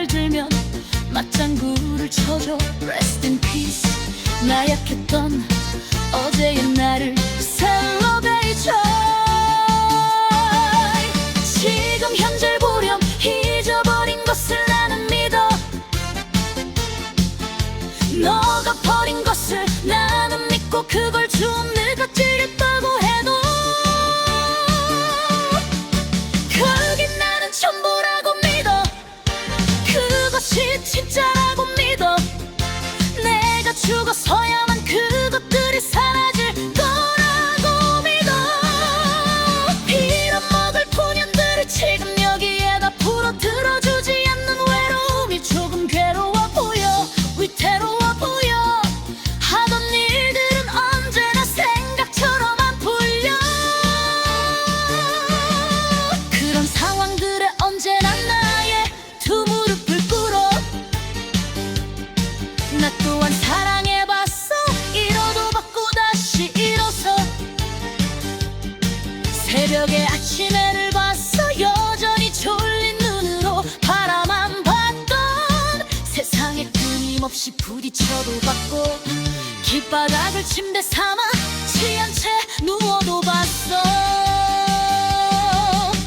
그것이 진짜라고 믿어. 내가 죽어서야만 그것들이 사라질 거라고 믿어. 빌어먹을 푸념들을 지금 여기에다 풀어들어주지 않는 외로움이 조금 괴로워 보여, 위태로워 보여. 하던 일들은 언제나 생각처럼 안 풀려. 그런 상황들에 언제나 나의 두 무릎을 꿇어. 나 또한 사랑해봤어. 잃어도 받고 다시 일어서 새벽에 아침 해를 봤어. 여전히 졸린 눈으로 바라만 봤던 세상에 끊임없이 부딪혀도 받고 길바닥을 침대 삼아 취한 채 누워도 봤어.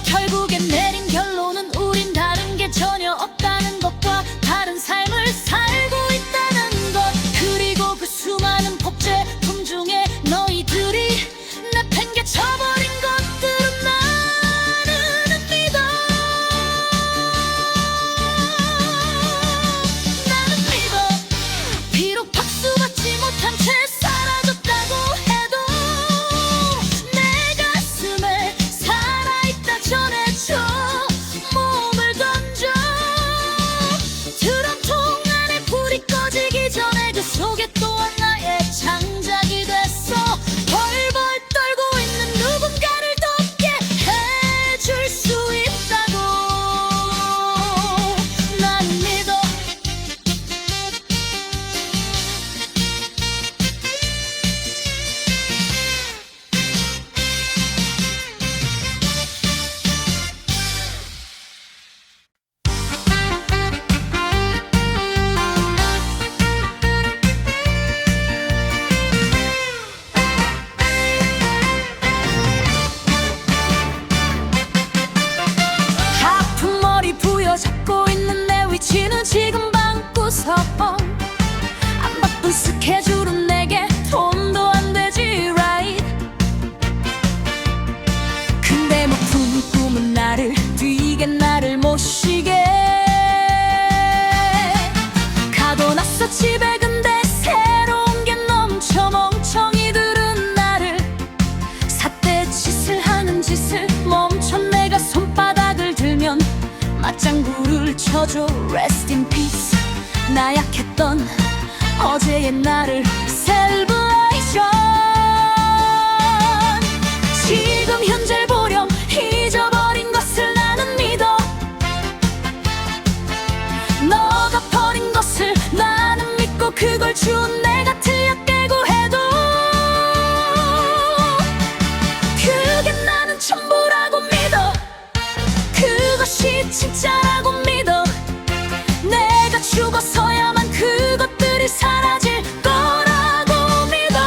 결국엔 내린 결론은 우린 다른 게 전혀 없다는 것과 다른 삶을 살고 있다는 것. 그리고 그 수많은 복제품 중에 너희들이 내팽개쳐버린 것들은 나는 믿어. 나는 믿어. 비록 박수받지 못한 채 사라졌다고 해도 내 가슴에 살아있다 전해줘. 몸을 던져. 드럼통 안에 불이 꺼지기 전에 그 속에 또한 나의 창작이 됐어. 벌벌 떨고 있는 누군가를 덮게 해줄 수 있다고 난 믿어. 아픈 머리 부여잡고 있는 내 위치는 지금 방구석. 안 바쁜 스케줄은 내게 돈도 안 되지 right. 근데 뭐 품 꿈은 나를 뛰게 나를 모시게 가둬놨어 집에. 근데 새로운 게 넘쳐. 멍청이들은 나를 삿대 짓을 하는 짓을 멈춰. 내가 손바닥을 들면 맞장구를 쳐줘. Rest in peace. 나약했던 어제의 나를 celebration. 지금 현재를 보렴. 잊어버린 것을 나는 믿어. 너가 버린 것을 나는 믿고 그걸 주운 내가 틀려 깨고 해도 그게 나는 전부라고 믿어. 그것이 진짜라고 믿어. 내가 죽어서야만 그것들이 사라질 거라고 믿어.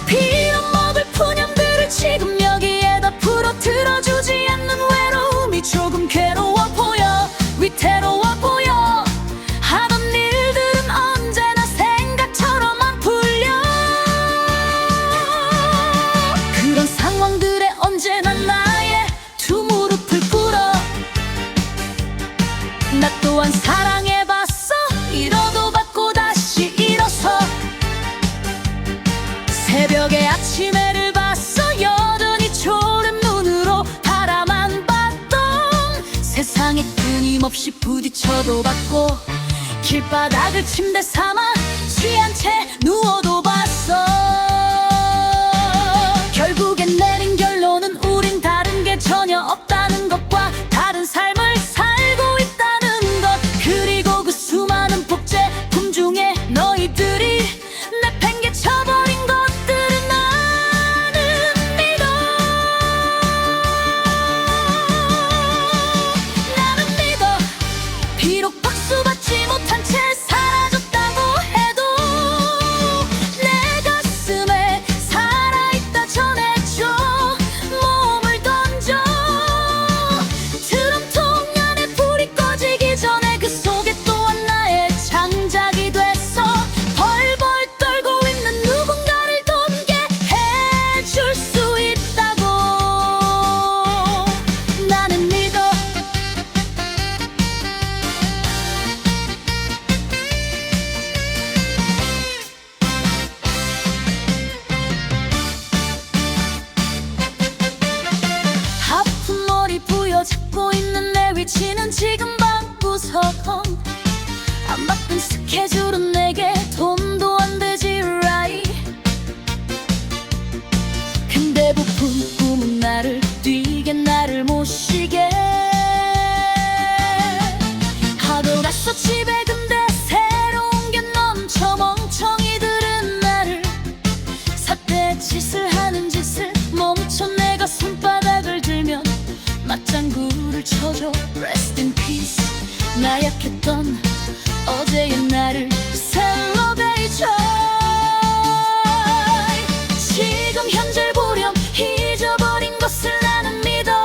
빌어먹을 푸념들을 지금 여기에다 풀어들어주지 않는 외로움이 조금 괴로워 보여, 위태로워 보여. 하던 일들은 언제나 생각처럼 안 풀려. 그런 상황들에 언제나 나의 두 무릎을 꿇어. 나 또한 사랑해봤어. 잃어도 받고 다시 일어서 새벽에 아침 해를 봤어. 여전히 졸은 눈으로 바라만 봤던 세상에 끊임없이 부딪혀도 받고 길바닥을 침대 삼아 취한 채 누워도 봤어. 결국엔 내린 결론은 우린 다른 게 전혀 없다는 것과 다른 삶을 살고 있다는 것. 그리고 그 수많은 복제품 중에 너희들이 내팽개쳐버린 것들은 나는 믿어. 나는 믿어. 비록 박수받지 못한 채 사라졌다고 해도 내 가슴에 살아있다 전해줘. 몸을 던져. 드럼통 안에 불이 꺼지기 전에 그 속에 또한 나의 창작이 됐어. 벌벌 떨고 있는 누군가를 돕게 해줄 수 있다고 나는 믿어. 스케줄은 내게 돈도 안 되지 right. 근데 부푼 꿈은 나를 뛰게 나를 모시게 하도 갔어 집에. 근데 새로운 게 넘쳐 멍청이들은 나를 삿대짓을 하는 짓을 멈춰. 내가 손바닥을 들면 맞장구를 쳐줘. Rest in peace. 나약했던 어제의 나를 celebrate. 지금 현재를 보렴. 잊어버린 것을 나는 믿어.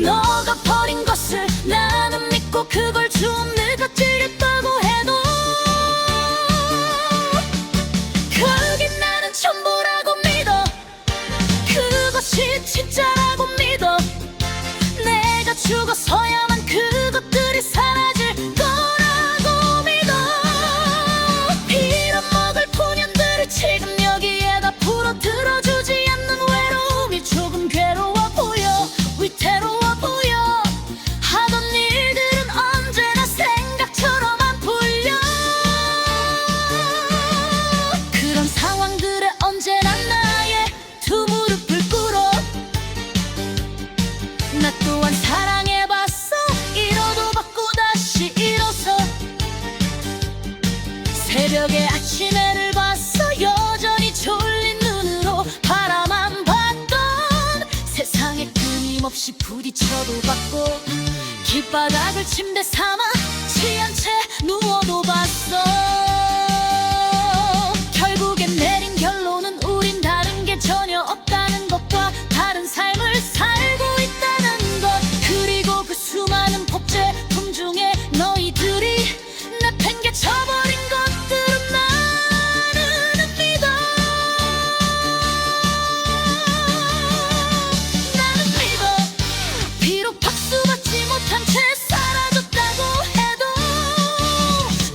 너가 버린 것을 나는 믿고 그걸 좀 늙어지겠다고 해도 그게 나는 전부라고 믿어. 그것이 진짜라고 믿어. 내가 죽어서야만 그것들이 사라질 거라고 믿어. 빌어먹을 푸년들을 지금 여기에다 풀어들어주지 않는 외로움이 조금 괴로워 보여. 위태로워 보여. 하던 일들은 언제나 생각처럼 안 풀려. 그런 상황들에 언제나 나의 두 무릎을 꿇어. 나 또한 사랑해봤어. 잃어도 받고 다시 일어서. 새벽에 아침 해를 봤어. 여전히 졸린 눈으로 바라만 봤던 세상에 끊임없이 부딪혀도 받고 길바닥을 침대 삼아 취한 채 누워도 봤어. 결국엔 내린 결론은 우린 다른 게 전혀 없다는 것과 다른 삶을 살고 있다는 것. 그리고 그 수많은 복제품 중에 너희들이 내팽개쳐버린 것들은 나는 믿어. 나는 믿어. 비록 박수받지 못한 채 사라졌다고 해도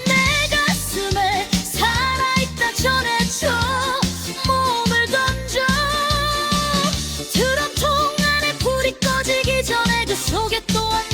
내 가슴에 살아있다 전해줘. 몸을 던져. 드럼통 안에 불이 꺼지기 전에 그 속에 또 한